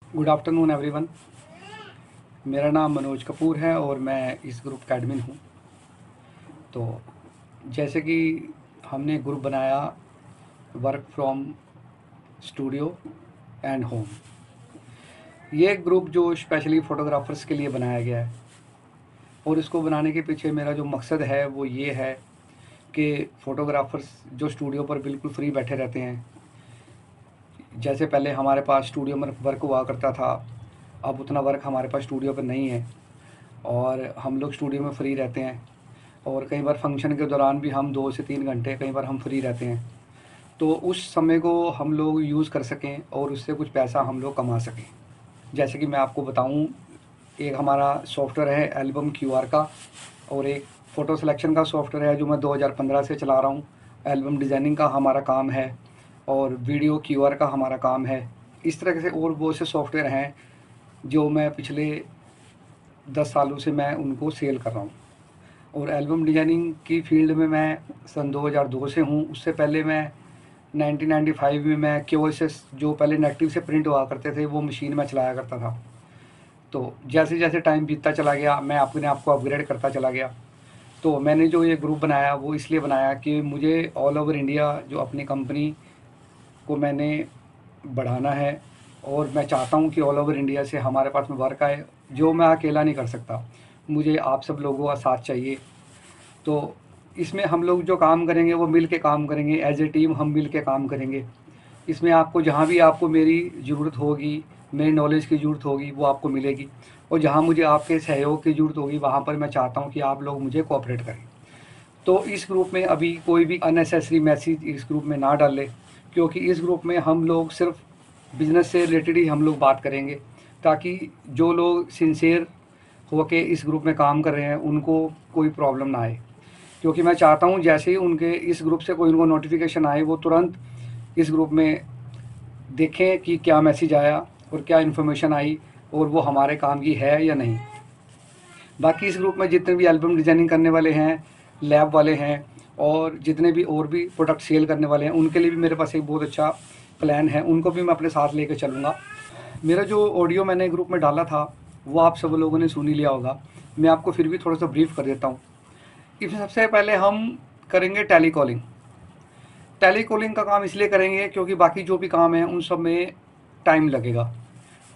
Good afternoon everyone. मेरा नाम मनोज कपूर है और मैं इस ग्रुप का एडमिन हूँ। तो जैसे कि हमने ग्रुप बनाया work from studio and home. ये ग्रुप जो स्पेशली फ़ोटोग्राफ़र्स के लिए बनाया गया है और इसको बनाने के पीछे मेरा जो मकसद है वो ये है कि फ़ोटोग्राफ़र्स जो स्टूडियो पर बिल्कुल फ्री बैठे रहते हैं, जैसे पहले हमारे पास स्टूडियो में वर्क हुआ करता था, अब उतना वर्क हमारे पास स्टूडियो पर नहीं है और हम लोग स्टूडियो में फ्री रहते हैं। और कई बार फंक्शन के दौरान भी हम 2 से 3 घंटे कई बार हम फ्री रहते हैं, तो उस समय को हम लोग यूज़ कर सकें और उससे कुछ पैसा हम लोग कमा सकें। जैसे कि मैं आपको बताऊं, एक हमारा सॉफ्टवेयर है एल्बम क्यूआर का और एक फ़ोटो सिलेक्शन का सॉफ्टवेयर है जो मैं 2015 से चला रहा हूं। एल्बम डिज़ाइनिंग का हमारा काम है और वीडियो क्यूआर का हमारा काम है। इस तरह से और बहुत से सॉफ्टवेयर हैं जो मैं पिछले 10 सालों से मैं उनको सेल कर रहा हूँ। और एल्बम डिज़ाइनिंग की फ़ील्ड में मैं सन 2002 से हूँ। उससे पहले मैं 1995 में मैं क्यूएसएस जो पहले नेगेटिव से प्रिंट हुआ करते थे वो मशीन में चलाया करता था। तो जैसे जैसे टाइम बीतता चला गया मैं अपने आप को अपग्रेड करता चला गया। तो मैंने जो ये ग्रुप बनाया वो इसलिए बनाया कि मुझे ऑल ओवर इंडिया जो अपनी कंपनी को मैंने बढ़ाना है और मैं चाहता हूँ कि ऑल ओवर इंडिया से हमारे पास में वर्क आए, जो मैं अकेला नहीं कर सकता। मुझे आप सब लोगों का साथ चाहिए। तो इसमें हम लोग जो काम करेंगे वो मिल के काम करेंगे, एज ए टीम हम मिल के काम करेंगे। इसमें आपको जहाँ भी आपको मेरी ज़रूरत होगी, मेरी नॉलेज की ज़रूरत होगी वो आपको मिलेगी और जहाँ मुझे आपके सहयोग की ज़रूरत होगी वहाँ पर मैं चाहता हूँ कि आप लोग मुझे कोऑपरेट करें। तो इस ग्रुप में अभी कोई भी अननेसेसरी मैसेज इस ग्रुप में ना डालें, क्योंकि इस ग्रुप में हम लोग सिर्फ बिज़नेस से रिलेटेड ही हम लोग बात करेंगे, ताकि जो लोग सिंसियर होके इस ग्रुप में काम कर रहे हैं उनको कोई प्रॉब्लम ना आए। क्योंकि मैं चाहता हूँ जैसे ही उनके इस ग्रुप से कोई उनको नोटिफिकेशन आए वो तुरंत इस ग्रुप में देखें कि क्या मैसेज आया और क्या इन्फॉर्मेशन आई और वो हमारे काम की है या नहीं। बाकी इस ग्रुप में जितने भी एल्बम डिज़ाइनिंग करने वाले हैं, लैब वाले हैं और जितने भी और भी प्रोडक्ट सेल करने वाले हैं उनके लिए भी मेरे पास एक बहुत अच्छा प्लान है, उनको भी मैं अपने साथ लेकर चलूँगा। मेरा जो ऑडियो मैंने ग्रुप में डाला था वो आप सब लोगों ने सुन ही लिया होगा। मैं आपको फिर भी थोड़ा सा ब्रीफ कर देता हूँ। इसमें सबसे पहले हम करेंगे टेली कॉलिंग। टेली कॉलिंग का काम इसलिए करेंगे क्योंकि बाकी जो भी काम है उन सब में टाइम लगेगा।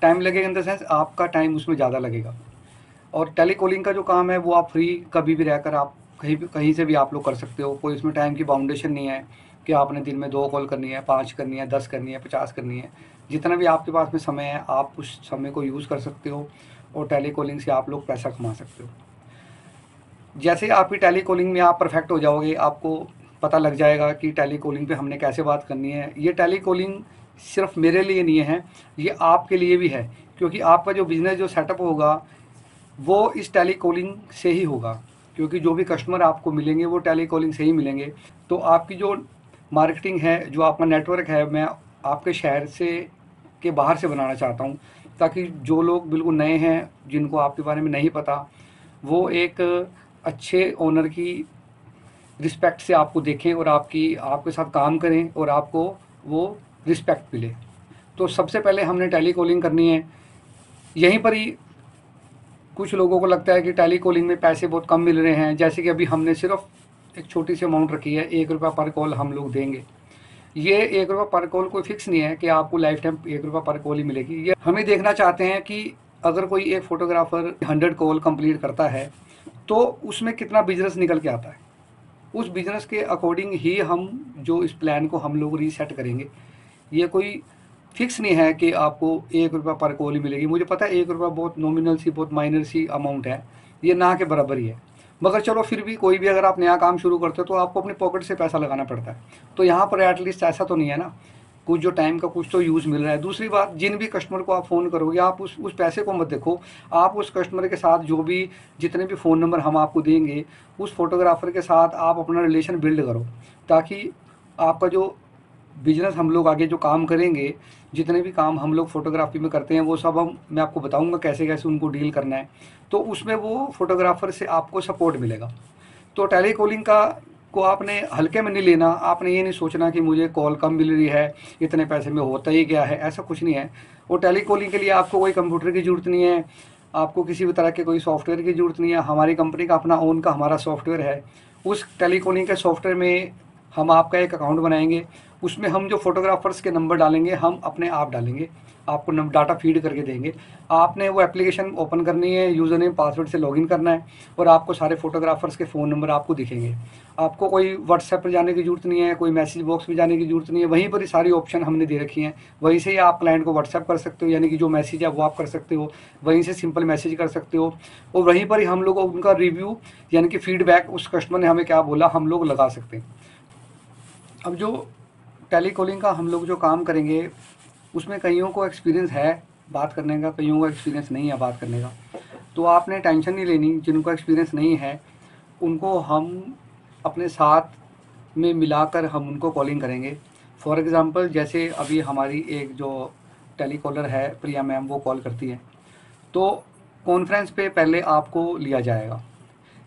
टाइम लगेगा इन द सेंस आपका टाइम उसमें ज़्यादा लगेगा। और टेली कॉलिंग का जो काम है वो आप फ्री कभी भी रहकर आप कहीं से भी आप लोग कर सकते हो। कोई इसमें टाइम की बाउंडेशन नहीं है कि आपने दिन में 2 कॉल करनी है, 5 करनी है, 10 करनी है, 50 करनी है। जितना भी आपके पास में समय है आप उस समय को यूज़ कर सकते हो और टेली कॉलिंग से आप लोग पैसा कमा सकते हो। जैसे आपकी टेली कॉलिंग में आप परफेक्ट हो जाओगे, आपको पता लग जाएगा कि टेली कॉलिंग पे हमने कैसे बात करनी है। ये टेली कॉलिंग सिर्फ मेरे लिए नहीं है, ये आपके लिए भी है, क्योंकि आपका जो बिज़नेस जो सेटअप होगा वो इस टेली कॉलिंग से ही होगा। क्योंकि जो भी कस्टमर आपको मिलेंगे वो टेली कॉलिंग से ही मिलेंगे। तो आपकी जो मार्केटिंग है, जो आपका नेटवर्क है, मैं आपके शहर से के बाहर से बनाना चाहता हूँ, ताकि जो लोग बिल्कुल नए हैं जिनको आपके बारे में नहीं पता वो एक अच्छे ओनर की रिस्पेक्ट से आपको देखें और आपके साथ काम करें और आपको वो रिस्पेक्ट मिले। तो सबसे पहले हमने टेली कॉलिंग करनी है। यहीं पर ही कुछ लोगों को लगता है कि टेली कॉलिंग में पैसे बहुत कम मिल रहे हैं। जैसे कि अभी हमने सिर्फ एक छोटी सी अमाउंट रखी है, 1 रुपया पर कॉल हम लोग देंगे। ये 1 रुपया पर कॉल कोई फिक्स नहीं है कि आपको लाइफ टाइम 1 रुपया पर कॉल ही मिलेगी। ये हम ही देखना चाहते हैं कि अगर कोई एक फोटोग्राफर 100 कॉल कंप्लीट करता है तो उसमें कितना बिजनेस निकल के आता है। उस बिजनेस के अकॉर्डिंग ही हम जो इस प्लान को हम लोग रीसेट करेंगे। ये कोई फिक्स नहीं है कि आपको 1 रुपया पर कॉल ही मिलेगी। मुझे पता है 1 रुपया बहुत नॉमिनल सी बहुत माइनर सी अमाउंट है, ये ना के बराबर ही है। मगर चलो फिर भी कोई भी अगर आप नया काम शुरू करते हो तो आपको अपनी पॉकेट से पैसा लगाना पड़ता है। तो यहाँ पर एटलीस्ट ऐसा तो नहीं है ना, कुछ जो टाइम का कुछ तो यूज़ मिल रहा है। दूसरी बात, जिन भी कस्टमर को आप फ़ोन करोगे आप उस पैसे को मत देखो। आप उस कस्टमर के साथ जो भी जितने भी फ़ोन नंबर हम आपको देंगे उस फोटोग्राफ़र के साथ आप अपना रिलेशन बिल्ड करो, ताकि आपका जो बिजनेस हम लोग आगे जो काम करेंगे, जितने भी काम हम लोग फोटोग्राफी में करते हैं वो सब मैं आपको बताऊंगा कैसे कैसे उनको डील करना है। तो उसमें वो फोटोग्राफर से आपको सपोर्ट मिलेगा। तो टेलीकॉलिंग का को आपने हल्के में नहीं लेना। आपने ये नहीं सोचना कि मुझे कॉल कम मिल रही है, इतने पैसे में होता ही क्या है, ऐसा कुछ नहीं है। और टेलीकॉलिंग के लिए आपको कोई कंप्यूटर की ज़रूरत नहीं है, आपको किसी भी तरह के कोई सॉफ्टवेयर की ज़रूरत नहीं है। हमारी कंपनी का अपना ओन का हमारा सॉफ्टवेयर है। उस टेलीकॉलिंग के सॉफ्टवेयर में हम आपका एक अकाउंट बनाएंगे, उसमें हम जो फोटोग्राफर्स के नंबर डालेंगे हम अपने आप डालेंगे, आपको डाटा फीड करके देंगे। आपने वो एप्लीकेशन ओपन करनी है, यूज़र नेम पासवर्ड से लॉगिन करना है और आपको सारे फोटोग्राफर्स के फ़ोन नंबर आपको दिखेंगे। आपको कोई व्हाट्सएप पर जाने की ज़रूरत नहीं है, कोई मैसेज बॉक्स में जाने की ज़रूरत नहीं है, वहीं पर ही सारी ऑप्शन हमने दे रखी हैं। वहीं से ही आप क्लाइंट को व्हाट्सएप कर सकते हो, यानी कि जो मैसेज है वो आप कर सकते हो, वहीं से सिंपल मैसेज कर सकते हो। और वहीं पर ही हम लोग उनका रिव्यू यानी कि फीडबैक, उस कस्टमर ने हमें क्या बोला, हम लोग लगा सकते हैं। अब जो टेलीकॉलिंग का हम लोग जो काम करेंगे उसमें कईयों को एक्सपीरियंस है बात करने का, कईयों को एक्सपीरियंस नहीं है बात करने का। तो आपने टेंशन नहीं लेनी, जिनको एक्सपीरियंस नहीं है उनको हम अपने साथ में मिलाकर हम उनको कॉलिंग करेंगे। फॉर एग्ज़ाम्पल जैसे अभी हमारी एक जो टेलीकॉलर है प्रिया मैम, वो कॉल करती है, तो कॉन्फ्रेंस पे पहले आपको लिया जाएगा,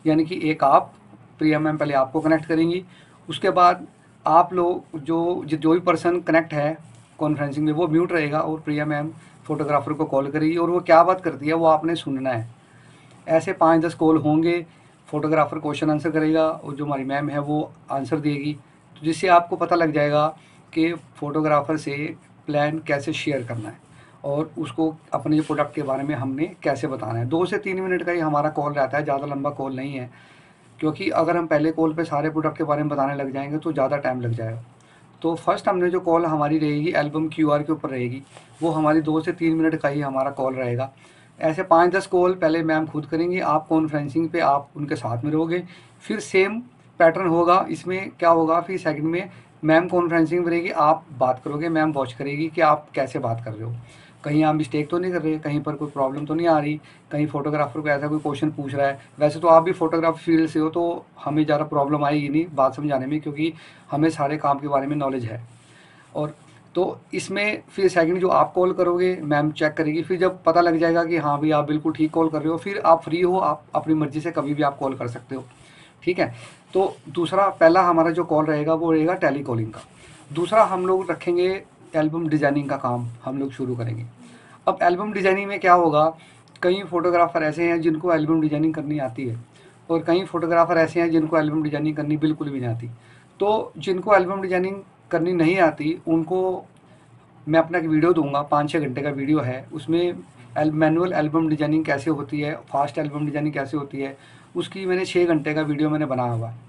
यानी कि एक आप प्रिया मैम पहले आपको कनेक्ट करेंगी, उसके बाद आप लोग जो भी पर्सन कनेक्ट है कॉन्फ्रेंसिंग में वो म्यूट रहेगा और प्रिया मैम फोटोग्राफर को कॉल करेगी और वो क्या बात करती है वो आपने सुनना है। ऐसे 5-10 कॉल होंगे, फोटोग्राफर क्वेश्चन आंसर करेगा और जो हमारी मैम है वो आंसर देगी, तो जिससे आपको पता लग जाएगा कि फ़ोटोग्राफर से प्लान कैसे शेयर करना है और उसको अपने प्रोडक्ट के बारे में हमने कैसे बताना है। 2 से 3 मिनट का ही हमारा कॉल रहता है, ज़्यादा लंबा कॉल नहीं है, क्योंकि अगर हम पहले कॉल पे सारे प्रोडक्ट के बारे में बताने लग जाएंगे तो ज़्यादा टाइम लग जाएगा। तो फर्स्ट हमने जो कॉल हमारी रहेगी एल्बम क्यूआर के ऊपर रहेगी, वो हमारी 2 से 3 मिनट का ही हमारा कॉल रहेगा। ऐसे 5-10 कॉल पहले मैम खुद करेंगी, आप कॉन्फ्रेंसिंग पे आप उनके साथ में रहोगे। फिर सेम पैटर्न होगा, इसमें क्या होगा, फिर सेकंड में मैम कॉन्फ्रेंसिंग में रहेगी, आप बात करोगे, मैम वॉच करेगी कि आप कैसे बात कर रहे हो, कहीं आप मिस्टेक तो नहीं कर रहे, कहीं पर कोई प्रॉब्लम तो नहीं आ रही, कहीं फोटोग्राफर को ऐसा कोई क्वेश्चन पूछ रहा है। वैसे तो आप भी फोटोग्राफी फील्ड से हो तो हमें ज़्यादा प्रॉब्लम आएगी नहीं बात समझाने में, क्योंकि हमें सारे काम के बारे में नॉलेज है। और तो इसमें फिर सेकंड जो आप कॉल करोगे मैम चेक करेगी, फिर जब पता लग जाएगा कि हाँ भाई आप बिल्कुल ठीक कॉल कर रहे हो, फिर आप फ्री हो, आप अपनी मर्ज़ी से कभी भी आप कॉल कर सकते हो। ठीक है, तो दूसरा पहला हमारा जो कॉल रहेगा वो रहेगा टेली कॉलिंग का। दूसरा हम लोग रखेंगे एल्बम डिज़ाइनिंग का काम हम लोग शुरू करेंगे। अब एल्बम डिज़ाइनिंग में क्या होगा, कई फ़ोटोग्राफ़र ऐसे हैं जिनको एल्बम डिज़ाइनिंग करनी आती है और कई फ़ोटोग्राफ़र ऐसे हैं जिनको एल्बम डिज़ाइनिंग करनी बिल्कुल भी नहीं आती। तो जिनको एल्बम डिज़ाइनिंग करनी नहीं आती उनको मैं अपना एक वीडियो दूंगा, 5-6 घंटे का वीडियो है, उसमें मैनुअल एल्बम डिज़ाइनिंग कैसे होती है, फास्ट एल्बम डिज़ाइनिंग कैसे होती है, उसकी मैंने 6 घंटे का वीडियो मैंने बनाया हुआ है।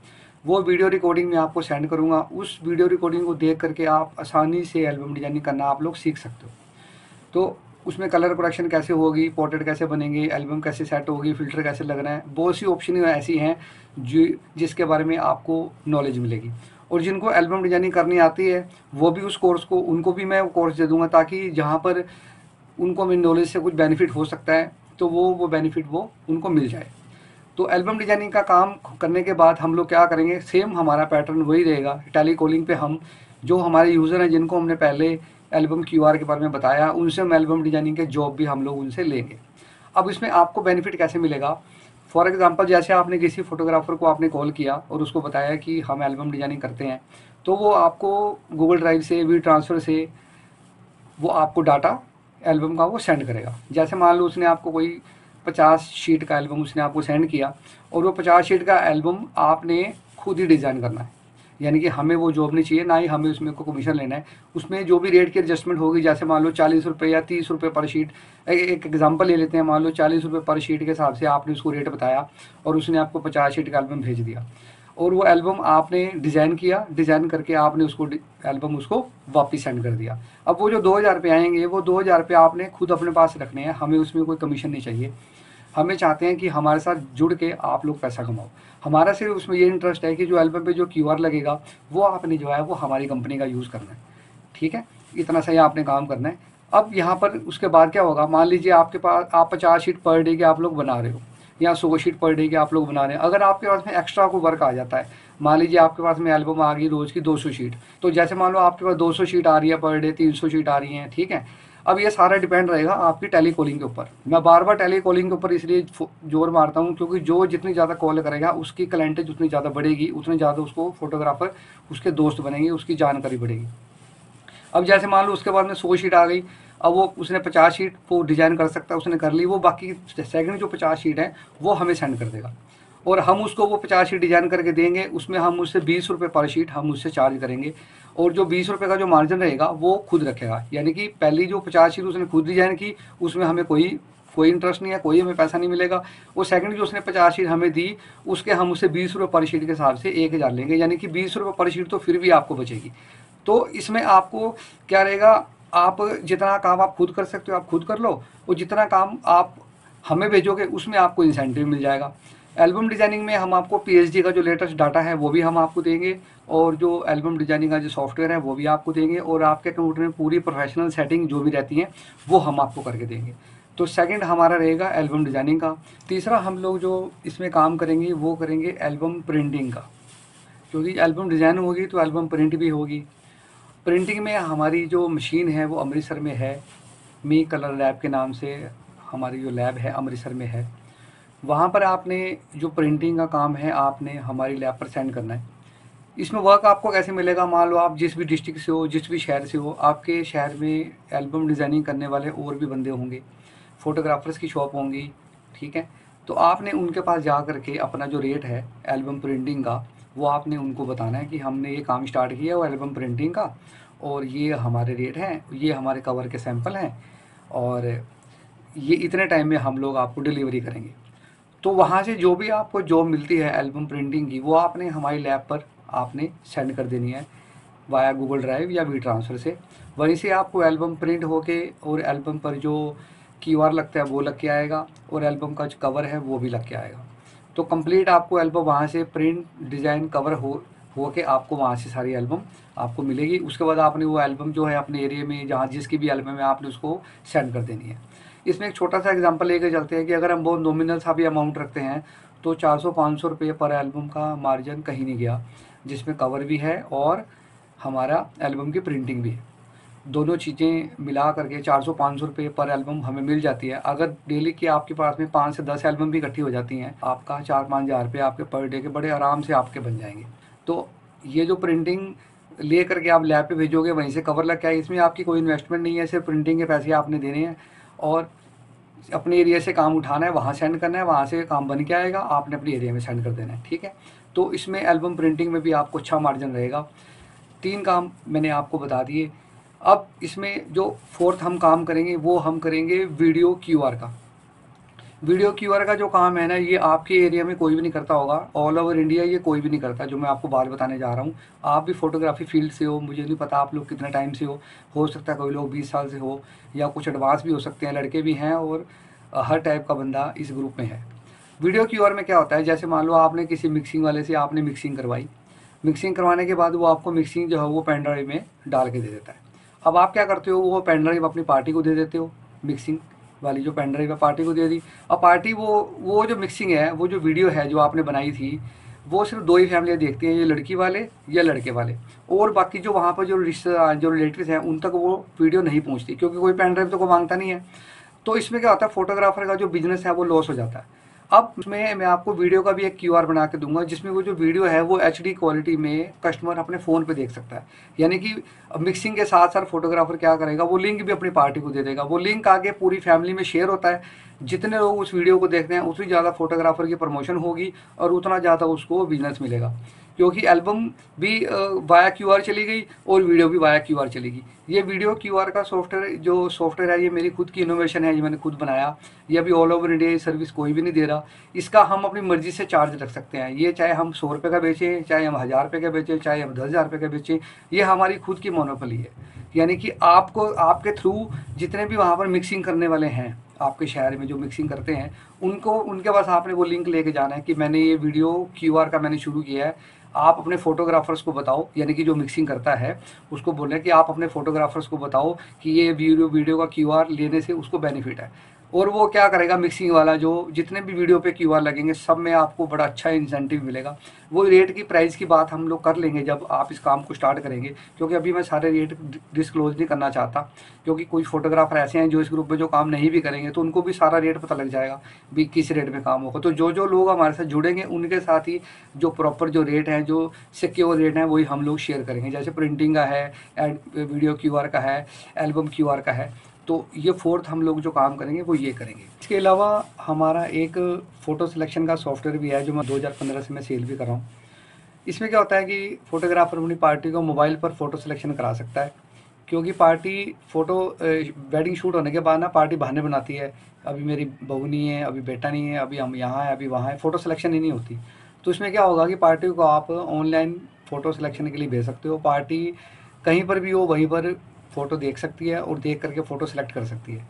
वो वीडियो रिकॉर्डिंग मैं आपको सेंड करूँगा, उस वीडियो रिकॉर्डिंग को देख करके आप आसानी से एल्बम डिज़ाइनिंग करना आप लोग सीख सकते हो। तो उसमें कलर प्रोडक्शन कैसे होगी, पोर्ट्रेट कैसे बनेंगे, एल्बम कैसे सेट होगी, फ़िल्टर कैसे लगना है, बहुत सी ऑप्शन ऐसी हैं जिसके बारे में आपको नॉलेज मिलेगी। और जिनको एल्बम डिज़ाइनिंग करनी आती है वो भी उस कोर्स को, उनको भी मैं कोर्स दे दूँगा, ताकि जहाँ पर उनको मेरी नॉलेज से कुछ बेनिफिट हो सकता है तो वो बेनिफिट वो उनको मिल जाए। तो एल्बम डिज़ाइनिंग का काम करने के बाद हम लोग क्या करेंगे, सेम हमारा पैटर्न वही रहेगा। टेली कॉलिंग पे हम जो हमारे यूज़र हैं जिनको हमने पहले एल्बम क्यूआर के बारे में बताया, उनसे हम एल्बम डिज़ाइनिंग के जॉब भी हम लोग उनसे लेंगे। अब इसमें आपको बेनिफिट कैसे मिलेगा, फॉर एग्ज़ाम्पल जैसे आपने किसी फोटोग्राफ़र को आपने कॉल किया और उसको बताया कि हम एल्बम डिज़ाइनिंग करते हैं, तो वो आपको गूगल ड्राइव से वी ट्रांसफ़र से वो आपको डाटा एल्बम का वो सेंड करेगा। जैसे मान लो उसने आपको कोई 50 शीट का एल्बम उसने आपको सेंड किया और वो 50 शीट का एल्बम आपने खुद ही डिज़ाइन करना है, यानी कि हमें वो जॉब नहीं चाहिए, ना ही हमें उसमें को कमीशन लेना है। उसमें जो भी रेट की एडजस्टमेंट होगी, जैसे मान लो 40 रुपये या 30 रुपये पर शीट, एक एग्जांपल ले लेते हैं, मान लो 40 रुपये पर शीट के हिसाब से आपने उसको रेट बताया और उसने आपको 50 शीट का एल्बम भेज दिया और वो एल्बम आपने डिज़ाइन किया, डिज़ाइन करके आपने उसको एल्बम उसको वापस सेंड कर दिया। अब वो जो 2000 रुपये आएंगे वो 2000 रुपये आपने खुद अपने पास रखने हैं, हमें उसमें कोई कमीशन नहीं चाहिए। हमें चाहते हैं कि हमारे साथ जुड़ के आप लोग पैसा कमाओ। हमारा सिर्फ उसमें ये इंटरेस्ट है कि जो एल्बम पे जो क्यूआर लगेगा वो आपने जो है वो हमारी कंपनी का यूज़ करना है। ठीक है, इतना सही आपने काम करना है। अब यहाँ पर उसके बाद क्या होगा, मान लीजिए आपके पास आप 50 शीट पर डे के आप लोग बना रहे हो या 100 शीट पर डे के आप लोग बना रहे हैं। अगर आपके पास में एक्स्ट्रा कोई वर्क आ जाता है, मान लीजिए आपके पास में एल्बम आ गई रोज़ की 200 शीट, तो जैसे मान लो आपके पास 200 शीट आ रही है पर डे, 300 शीट आ रही हैं, ठीक है। अब ये सारा डिपेंड रहेगा आपकी टेली कॉलिंग के ऊपर। मैं बार बार टेली कॉलिंग के ऊपर इसलिए जोर मारता हूँ क्योंकि जो जितनी ज़्यादा कॉल करेगा उसकी क्लाइंटेज जितनी ज़्यादा बढ़ेगी, उतने ज़्यादा उसको फोटोग्राफर उसके दोस्त बनेंगे, उसकी जानकारी बढ़ेगी। अब जैसे मान लो उसके बाद में 100 शीट आ गई, अब वो उसने 50 शीट वो डिजाइन कर सकता है, उसने कर ली, वो बाकी सेकंड जो 50 शीट है वो हमें सेंड कर देगा और हम उसको वो 50 शीट डिजाइन करके देंगे। उसमें हम उससे 20 रुपये पर शीट हम उससे चार्ज करेंगे और जो 20 रुपये का जो मार्जिन रहेगा वो खुद रखेगा। यानी कि पहली जो 50 शीट उसने खुद डिजाइन की उसमें हमें कोई इंटरेस्ट नहीं है, कोई हमें पैसा नहीं मिलेगा। और सेकंड जो उसने 50 शीट हमें दी उसके हम उससे 20 रुपये पर शीट के हिसाब से 1000 लेंगे, यानी कि 20 रुपये पर शीट तो फिर भी आपको बचेगी। तो इसमें आपको क्या रहेगा, आप जितना काम आप खुद कर सकते हो आप खुद कर लो और जितना काम आप हमें भेजोगे उसमें आपको इंसेंटिव मिल जाएगा। एल्बम डिज़ाइनिंग में हम आपको पीएचडी का जो लेटेस्ट डाटा है वो भी हम आपको देंगे और जो एल्बम डिज़ाइनिंग का जो सॉफ्टवेयर है वो भी आपको देंगे और आपके कंप्यूटर में पूरी प्रोफेशनल सेटिंग जो भी रहती है वो हम आपको करके देंगे। तो सेकंड हमारा रहेगा एल्बम डिज़ाइनिंग का। तीसरा हम लोग जो इसमें काम करेंगे वो करेंगे एल्बम प्रिंटिंग का, क्योंकि एल्बम डिज़ाइन होगी तो एल्बम प्रिंट भी होगी। प्रिंटिंग में हमारी जो मशीन है वो अमृतसर में है, मी कलर लैब के नाम से हमारी जो लैब है अमृतसर में है। वहाँ पर आपने जो प्रिंटिंग का काम है आपने हमारी लैब पर सेंड करना है। इसमें वर्क आपको कैसे मिलेगा, मान लो आप जिस भी डिस्ट्रिक्ट से हो, जिस भी शहर से हो, आपके शहर में एल्बम डिज़ाइनिंग करने वाले और भी बंदे होंगे, फ़ोटोग्राफर्स की शॉप होंगी, ठीक है। तो आपने उनके पास जा कर के अपना जो रेट है एल्बम प्रिंटिंग का वो आपने उनको बताना है कि हमने ये काम स्टार्ट किया वो एल्बम प्रिंटिंग का और ये हमारे रेट हैं, ये हमारे कवर के सैंपल हैं और ये इतने टाइम में हम लोग आपको डिलीवरी करेंगे। तो वहाँ से जो भी आपको जॉब मिलती है एल्बम प्रिंटिंग की वो आपने हमारी लैब पर आपने सेंड कर देनी है वाया गूगल ड्राइव या वी ट्रांसफ़र से। वहीं से आपको एल्बम प्रिंट होके और एल्बम पर जो क्यूआर लगता है वो लग के आएगा और एल्बम का जो कवर है वो भी लग के आएगा। तो कंप्लीट आपको एल्बम वहाँ से प्रिंट डिज़ाइन कवर हो के आपको वहाँ से सारी एल्बम आपको मिलेगी। उसके बाद आपने वो एल्बम जो है अपने एरिया में जहाँ जिसकी भी एल्बम है आपने उसको सेंड कर देनी है। इसमें एक छोटा सा एग्जांपल लेकर चलते हैं कि अगर हम बहुत नॉमिनल सा भी अमाउंट रखते हैं तो 400-500 रुपये पर एल्बम का मार्जिन कहीं नहीं गया, जिसमें कवर भी है और हमारा एल्बम की प्रिंटिंग भी है। दोनों चीज़ें मिला करके 400-500 रुपये पर एल्बम हमें मिल जाती है। अगर डेली की आपके पास में 5 से 10 एल्बम भी इकट्ठी हो जाती हैं, आपका 4-5 हज़ार रुपये आपके पर डे के बड़े आराम से आपके बन जाएंगे। तो ये जो प्रिंटिंग ले करके आप लैब पे भेजोगे वहीं से कवर लग के आए, इसमें आपकी कोई इन्वेस्टमेंट नहीं है, सिर्फ प्रिंटिंग के पैसे आपने देने हैं और अपने एरिया से काम उठाना है, वहाँ सेंड करना है, वहाँ से काम बन के आएगा, आपने अपने एरिया में सेंड कर देना है, ठीक है। तो इसमें एल्बम प्रिंटिंग में भी आपको अच्छा मार्जिन रहेगा। 3 काम मैंने आपको बता दिए। अब इसमें जो फोर्थ हम काम करेंगे वो हम करेंगे वीडियो क्यूआर का। वीडियो क्यूआर का जो काम है ना ये आपके एरिया में कोई भी नहीं करता होगा, ऑल ओवर इंडिया ये कोई भी नहीं करता, जो मैं आपको बात बताने जा रहा हूँ। आप भी फोटोग्राफी फील्ड से हो, मुझे नहीं पता आप लोग कितने टाइम से हो सकता है कोई लोग 20 साल से हो या कुछ एडवांस भी हो सकते हैं, लड़के भी हैं और हर टाइप का बंदा इस ग्रुप में है। वीडियो क्यूआर में क्या होता है, जैसे मान लो आपने किसी मिक्सिंग वाले से आपने मिक्सिंग करवाई, मिक्सिंग करवाने के बाद वो आपको मिक्सिंग जो है वो पेन ड्राइव में डाल के दे देता है। अब आप क्या करते हो, वो पेन ड्राइव अपनी पार्टी को दे देते हो, मिक्सिंग वाली जो पेन ड्राइव है पार्टी को दे दी। अब पार्टी वो जो मिक्सिंग है, वो जो वीडियो है जो आपने बनाई थी, वो सिर्फ 2 ही फैमिलियाँ देखती हैं, ये लड़की वाले या लड़के वाले, और बाकी जो वहाँ पर जो रिश्तेदार जो रिलेटिव्स हैं उन तक वो वीडियो नहीं पहुँचती, क्योंकि कोई पेन ड्राइव तो कोई मांगता नहीं है। तो इसमें क्या होता है, फोटोग्राफर का जो बिजनेस है वो लॉस हो जाता है। अब उसमें मैं आपको वीडियो का भी एक क्यूआर बना के दूंगा, जिसमें वो जो वीडियो है वो एचडी क्वालिटी में कस्टमर अपने फ़ोन पे देख सकता है। यानी कि मिक्सिंग के साथ साथ फोटोग्राफर क्या करेगा, वो लिंक भी अपनी पार्टी को दे देगा, वो लिंक आगे पूरी फैमिली में शेयर होता है। जितने लोग उस वीडियो को देखते हैं उतनी ज़्यादा फोटोग्राफर की प्रमोशन होगी और उतना ज़्यादा उसको बिजनेस मिलेगा, क्योंकि एल्बम भी वाया क्यूआर चली गई और वीडियो भी वाया क्यूआर चलेगी। ये वीडियो क्यूआर का सॉफ्टवेयर जो सॉफ्टवेयर है ये मेरी खुद की इनोवेशन है, ये मैंने खुद बनाया। ये अभी ऑल ओवर इंडिया ये सर्विस कोई भी नहीं दे रहा। इसका हम अपनी मर्जी से चार्ज रख सकते हैं, ये चाहे हम 100 रुपये का बेचें, चाहे हम 1000 रुपये का बेचें, चाहे हम 10,000 रुपये का बेचें, ये हमारी खुद की मोनोपोली है। यानी कि आपको आपके थ्रू जितने भी वहाँ पर मिक्सिंग करने वाले हैं आपके शहर में जो मिक्सिंग करते हैं उनको उनके पास आपने वो लिंक लेके जाना है कि मैंने ये वीडियो क्यूआर का मैंने शुरू किया है। आप अपने फोटोग्राफर्स को बताओ, यानी कि जो मिक्सिंग करता है उसको बोलें कि आप अपने फोटोग्राफर्स को बताओ कि ये वीडियो का क्यूआर लेने से उसको बेनिफिट है। और वो क्या करेगा, मिक्सिंग वाला जो जितने भी वीडियो पे क्यूआर लगेंगे सब में आपको बड़ा अच्छा इंसेंटिव मिलेगा। वो रेट की प्राइस की बात हम लोग कर लेंगे जब आप इस काम को स्टार्ट करेंगे, क्योंकि अभी मैं सारे रेट डिस्क्लोज नहीं करना चाहता, क्योंकि कुछ फोटोग्राफर ऐसे हैं जो इस ग्रुप में जो काम नहीं भी करेंगे तो उनको भी सारा रेट पता लग जाएगा भी किस रेट में काम होगा। तो जो जो लोग हमारे साथ जुड़ेंगे उनके साथ ही जो प्रॉपर जो रेट हैं, जो सिक्योर रेट हैं, वही हम लोग शेयर करेंगे। जैसे प्रिंटिंग का है, वीडियो क्यूआर का है, एल्बम क्यूआर का है। तो ये फोर्थ हम लोग जो काम करेंगे वो ये करेंगे। इसके अलावा हमारा एक फ़ोटो सिलेक्शन का सॉफ्टवेयर भी है जो मैं 2015 से मैं सेल भी कर रहा हूँ। इसमें क्या होता है कि फ़ोटोग्राफर अपनी पार्टी को मोबाइल पर फ़ोटो सिलेक्शन करा सकता है, क्योंकि पार्टी फ़ोटो वेडिंग शूट होने के बाद ना पार्टी बहाने बनाती है, अभी मेरी बहू नहीं है, अभी बेटा नहीं है, अभी हम यहाँ हैं, अभी वहाँ हैं, फ़ोटो सिलेक्शन ही नहीं होती। तो इसमें क्या होगा कि पार्टी को आप ऑनलाइन फ़ोटो सिलेक्शन के लिए भेज सकते हो। पार्टी कहीं पर भी हो वहीं पर फ़ोटो देख सकती है और देख करके फ़ोटो सेलेक्ट कर सकती है।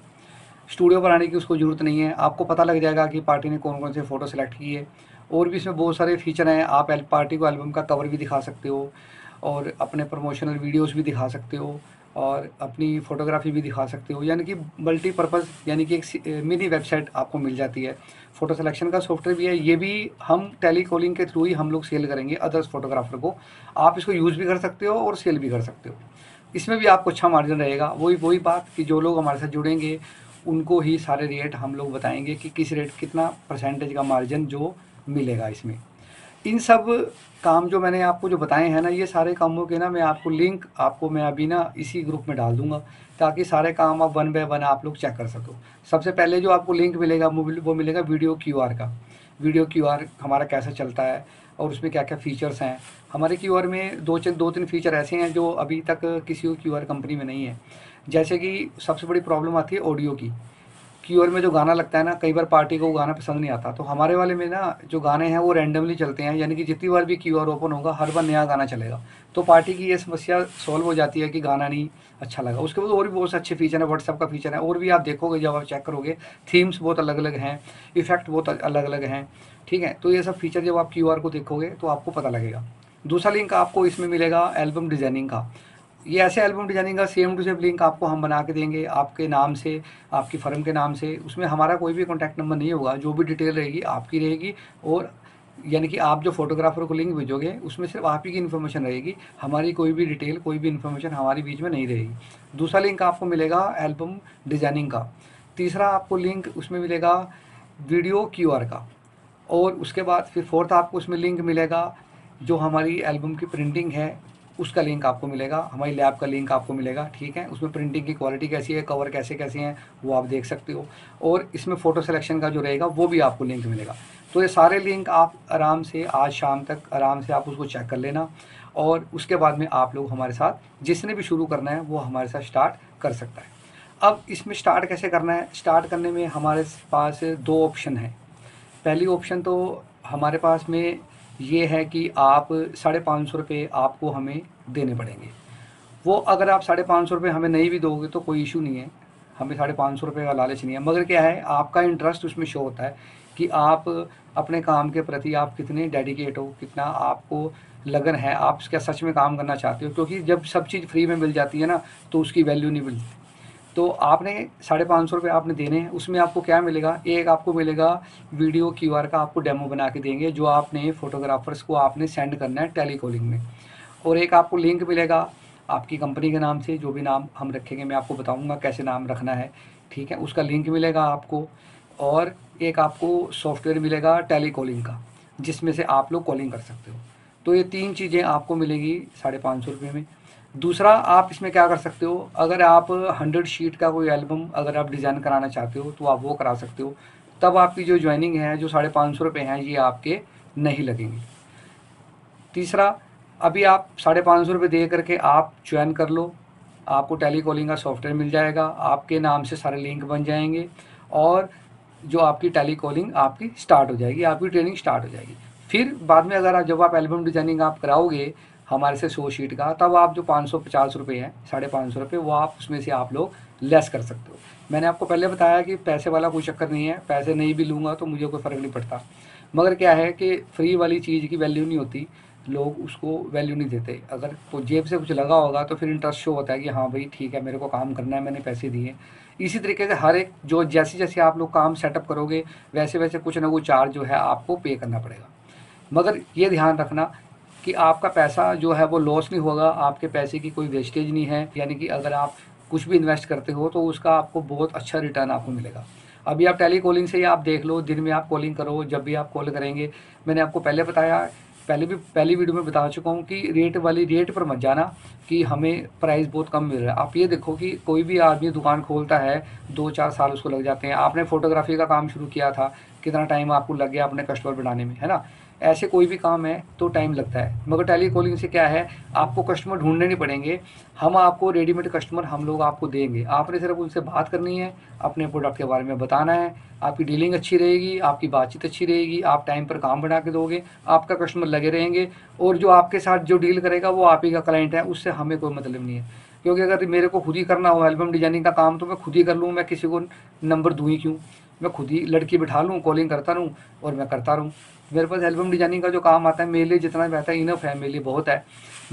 स्टूडियो पर आने की उसको ज़रूरत नहीं है, आपको पता लग जाएगा कि पार्टी ने कौन कौन से फ़ोटो सेलेक्ट किए। और भी इसमें बहुत सारे फीचर हैं, आप पार्टी को एल्बम का कवर भी दिखा सकते हो और अपने प्रमोशनल वीडियोस भी दिखा सकते हो और अपनी फ़ोटोग्राफी भी दिखा सकते हो, यानी कि मल्टीपर्पज़, यानी कि एक मिनी वेबसाइट आपको मिल जाती है। फ़ोटो सिलेक्शन का सॉफ्टवेयर भी है, ये भी हम टेली कॉलिंग के थ्रू ही हम लोग सेल करेंगे अदर्स फोटोग्राफर को। आप इसको यूज़ भी कर सकते हो और सेल भी कर सकते हो। इसमें भी आपको अच्छा मार्जिन रहेगा। वही बात कि जो लोग हमारे साथ जुड़ेंगे उनको ही सारे रेट हम लोग बताएंगे कि किस रेट कितना परसेंटेज का मार्जिन जो मिलेगा इसमें। इन सब काम जो मैंने आपको जो बताए हैं ना, ये सारे कामों के ना मैं आपको लिंक आपको मैं अभी ना इसी ग्रुप में डाल दूंगा, ताकि सारे काम आप वन बाय वन आप लोग चेक कर सको। सबसे पहले जो आपको लिंक मिलेगा वो मिलेगा वीडियो क्यूआर का। वीडियो क्यूआर हमारा कैसे चलता है और उसमें क्या क्या फ़ीचर्स हैं। हमारे क्यूआर में दो तीन फ़ीचर ऐसे हैं जो अभी तक किसी क्यूआर कंपनी में नहीं है। जैसे कि सबसे बड़ी प्रॉब्लम आती है ऑडियो की। क्यूआर में जो गाना लगता है ना, कई बार पार्टी को वो गाना पसंद नहीं आता, तो हमारे वाले में ना जो गाने हैं वो रैंडमली चलते हैं, यानी कि जितनी बार भी क्यूआर ओपन होगा हर बार नया गाना चलेगा। तो पार्टी की ये समस्या सॉल्व हो जाती है कि गाना नहीं अच्छा लगा। उसके बाद और भी बहुत से अच्छे फीचर हैं, व्हाट्सएप का फीचर है, और भी आप देखोगे जब आप चेक करोगे, थीम्स बहुत अलग अलग हैं, इफेक्ट बहुत अलग अलग हैं। ठीक है, तो ये सब फीचर जब आप क्यूआर को देखोगे तो आपको पता लगेगा। दूसरा लिंक आपको इसमें मिलेगा एल्बम डिज़ाइनिंग का। ये ऐसे एल्बम डिजाइनिंग का सेम टू सेम लिंक आपको हम बना के देंगे आपके नाम से, आपकी फर्म के नाम से। उसमें हमारा कोई भी कॉन्टैक्ट नंबर नहीं होगा, जो भी डिटेल रहेगी आपकी रहेगी। और यानी कि आप जो फोटोग्राफर को लिंक भेजोगे उसमें सिर्फ आप ही की इन्फॉर्मेशन रहेगी, हमारी कोई भी डिटेल कोई भी इन्फॉर्मेशन हमारी बीच में नहीं रहेगी। दूसरा लिंक आपको मिलेगा एल्बम डिजाइनिंग का। तीसरा आपको लिंक उसमें मिलेगा वीडियो क्यूआर का। और उसके बाद फिर फोर्थ आपको उसमें लिंक मिलेगा जो हमारी एल्बम की प्रिंटिंग है उसका लिंक आपको मिलेगा, हमारी लैब का लिंक आपको मिलेगा। ठीक है, उसमें प्रिंटिंग की क्वालिटी कैसी है, कवर कैसे कैसे हैं, वो आप देख सकते हो। और इसमें फ़ोटो सिलेक्शन का जो रहेगा वो भी आपको लिंक मिलेगा। तो ये सारे लिंक आप आराम से आज शाम तक आराम से आप उसको चेक कर लेना, और उसके बाद में आप लोग हमारे साथ जिसने भी शुरू करना है वो हमारे साथ स्टार्ट कर सकता है। अब इसमें स्टार्ट कैसे करना है, स्टार्ट करने में हमारे पास दो ऑप्शन है। पहली ऑप्शन तो हमारे पास में ये है कि आप 550 रुपये आपको हमें देने पड़ेंगे। वो अगर आप 550 रुपये हमें नहीं भी दोगे तो कोई इशू नहीं है, हमें 550 रुपये का लालच नहीं है। मगर क्या है, आपका इंटरेस्ट उसमें शो होता है कि आप अपने काम के प्रति आप कितने डेडिकेट हो, कितना आपको लगन है, आप क्या सच में काम करना चाहते हो। क्योंकि जब सब चीज़ फ्री में मिल जाती है ना तो उसकी वैल्यू नहीं मिलती। तो आपने 550 रुपये आपने देने हैं, उसमें आपको क्या मिलेगा, एक आपको मिलेगा वीडियो क्यूआर का, आपको डेमो बना के देंगे जो आपने फोटोग्राफर्स को आपने सेंड करना है टेली कॉलिंग में। और एक आपको लिंक मिलेगा आपकी कंपनी के नाम से, जो भी नाम हम रखेंगे मैं आपको बताऊंगा कैसे नाम रखना है। ठीक है, उसका लिंक मिलेगा आपको। और एक आपको सॉफ्टवेयर मिलेगा टेली कॉलिंग का, जिसमें से आप लोग कॉलिंग कर सकते हो। तो ये तीन चीज़ें आपको मिलेगी 550 रुपये में। दूसरा आप इसमें क्या कर सकते हो, अगर आप 100 शीट का कोई एल्बम अगर आप डिज़ाइन कराना चाहते हो तो आप वो करा सकते हो। तब आपकी जो ज्वाइनिंग है जो 550 रुपये हैं ये आपके नहीं लगेंगे। तीसरा, अभी आप 550 रुपये दे करके आप ज्वाइन कर लो, आपको टेली कॉलिंग का सॉफ्टवेयर मिल जाएगा, आपके नाम से सारे लिंक बन जाएंगे और जो आपकी टेली कॉलिंग आपकी स्टार्ट हो जाएगी, आपकी ट्रेनिंग स्टार्ट हो जाएगी। फिर बाद में अगर जब आप एल्बम डिज़ाइनिंग आप कराओगे हमारे से 100 शीट का, तब आप जो 550 रुपये हैं, 550 रुपये, वो आप उसमें से आप लोग लेस कर सकते हो। मैंने आपको पहले बताया कि पैसे वाला कोई चक्कर नहीं है, पैसे नहीं भी लूँगा तो मुझे कोई फ़र्क नहीं पड़ता। मगर क्या है कि फ्री वाली चीज़ की वैल्यू नहीं होती, लोग उसको वैल्यू नहीं देते। अगर जेब से कुछ लगा होगा तो फिर इंटरेस्ट शो होता है कि हाँ भाई ठीक है, मेरे को काम करना है, मैंने पैसे दिए। इसी तरीके से हर एक जो जैसे जैसे आप लोग काम सेटअप करोगे वैसे वैसे कुछ ना कुछ चार्ज जो है आपको पे करना पड़ेगा। मगर ये ध्यान रखना कि आपका पैसा जो है वो लॉस नहीं होगा, आपके पैसे की कोई वेस्टेज नहीं है, यानी कि अगर आप कुछ भी इन्वेस्ट करते हो तो उसका आपको बहुत अच्छा रिटर्न आपको मिलेगा। अभी आप टेली कॉलिंग से ही आप देख लो, दिन में आप कॉलिंग करो, जब भी आप कॉल करेंगे, मैंने आपको पहले बताया, पहली वीडियो में बता चुका हूँ कि रेट पर मत जाना कि हमें प्राइस बहुत कम मिल रहा है। आप ये देखो कि कोई भी आदमी दुकान खोलता है 2-4 साल उसको लग जाते हैं। आपने फोटोग्राफी का काम शुरू किया था, कितना टाइम आपको लग गया अपने कस्टमर बनाने में, है ना। ऐसे कोई भी काम है तो टाइम लगता है, मगर टेली कॉलिंग से क्या है, आपको कस्टमर ढूंढने नहीं पड़ेंगे, हम आपको रेडीमेड कस्टमर हम लोग आपको देंगे। आपने सिर्फ उनसे बात करनी है, अपने प्रोडक्ट के बारे में बताना है, आपकी डीलिंग अच्छी रहेगी, आपकी बातचीत अच्छी रहेगी, आप टाइम पर काम बना के दोगे, आपका कस्टमर लगे रहेंगे, और जो आपके साथ जो डील करेगा वो आप ही का क्लाइंट है, उससे हमें कोई मतलब नहीं है। क्योंकि अगर मेरे को खुद ही करना हो एल्बम डिजाइनिंग का काम तो मैं खुद ही कर लूँ, मैं किसी को नंबर दूँ ही क्यों, मैं खुद ही लड़की बिठा लूँ, कॉलिंग करता रहूँ और मैं करता रहूँ। मेरे पास एल्बम डिजाइनिंग का जो काम आता है मेरे लिए जितना रहता है इनफ है, मेरे लिए बहुत है।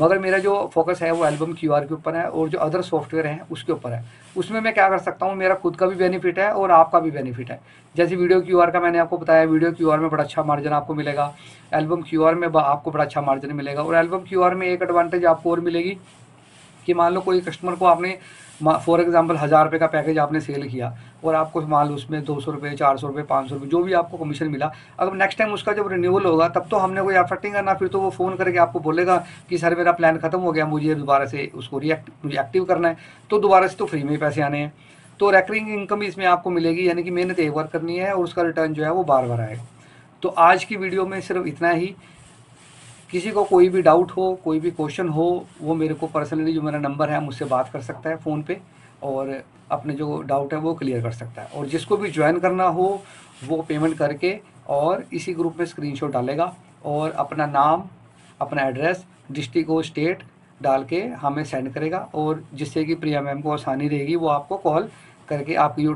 मगर मेरा जो फोकस है वो एल्बम क्यूआर के ऊपर है और जो अदर सॉफ्टवेयर हैं उसके ऊपर है। उसमें मैं क्या कर सकता हूँ, मेरा खुद का भी बेनिफिट है और आपका भी बेनिफिट है। जैसे वीडियो क्यूआर का मैंने आपको बताया, वीडियो क्यूआर में बड़ा अच्छा मार्जिन आपको मिलेगा, एल्बम क्यूआर में आपको बड़ा अच्छा मार्जिन मिलेगा। और एल्बम क्यूआर में एक एडवांटेज आपको और मिलेगी कि मान लो कोई कस्टमर को आपने फॉर एग्जांपल 1000 रुपये का पैकेज आपने सेल किया और आपको मान लो उसमें 200 रुपये, 400 रुपये, 500 रुपये जो भी आपको कमीशन मिला, अगर नेक्स्ट टाइम उसका जब रिन्यूअल होगा तब तो हमने कोई एफर्ट नहीं करना, फिर तो वो फ़ोन करके आपको बोलेगा कि सर मेरा प्लान खत्म हो गया, मुझे दोबारा से उसको मुझे एक्टिव करना है, तो दोबारा से तो फ्री में ही पैसे आने हैं। तो रेकरिंग इनकम इसमें आपको मिलेगी, यानी कि मेहनत एक बार करनी है और उसका रिटर्न जो है वो बार बार आएगा। तो आज की वीडियो में सिर्फ इतना ही। किसी को कोई भी डाउट हो, कोई भी क्वेश्चन हो, वो मेरे को पर्सनली जो मेरा नंबर है मुझसे बात कर सकता है फ़ोन पे और अपने जो डाउट है वो क्लियर कर सकता है। और जिसको भी ज्वाइन करना हो वो पेमेंट करके और इसी ग्रुप में स्क्रीनशॉट डालेगा और अपना नाम, अपना एड्रेस, डिस्ट्रिक्ट और स्टेट डाल के हमें सेंड करेगा, और जिससे कि प्रिया मैम को आसानी रहेगी, वो आपको कॉल करके आपकी जो